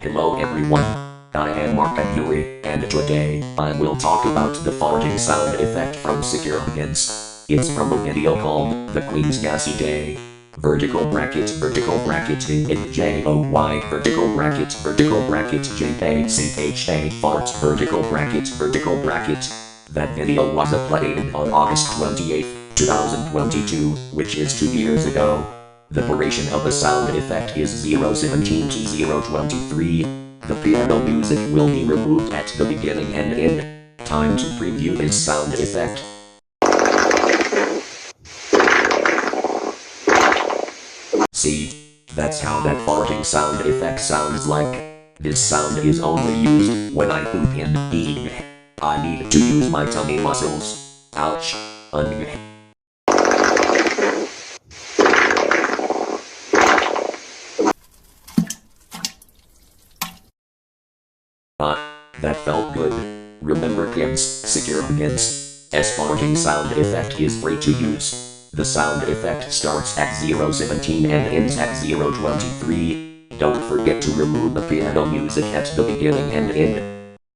Hello everyone. I am Markov Yuri, and today I will talk about the farting sound effect from Secure Hints. It's from a video called The Queen's Gassy Day. Vertical bracket JOY, vertical bracket JACHA, fart, vertical bracket. That video was uploaded on August 28, 2022, which is 2 years ago. The duration of the sound effect is 0:17 to 0:23. The piano music will be removed at the beginning and end. Time to preview this sound effect. See? That's how that farting sound effect sounds like. This sound is only used when I poop in. I need to use my tummy muscles. Ouch. That felt good. Remember kids, Secure Hints. Farting sound effect is free to use. The sound effect starts at 0:17 and ends at 0:23. Don't forget to remove the piano music at the beginning and end.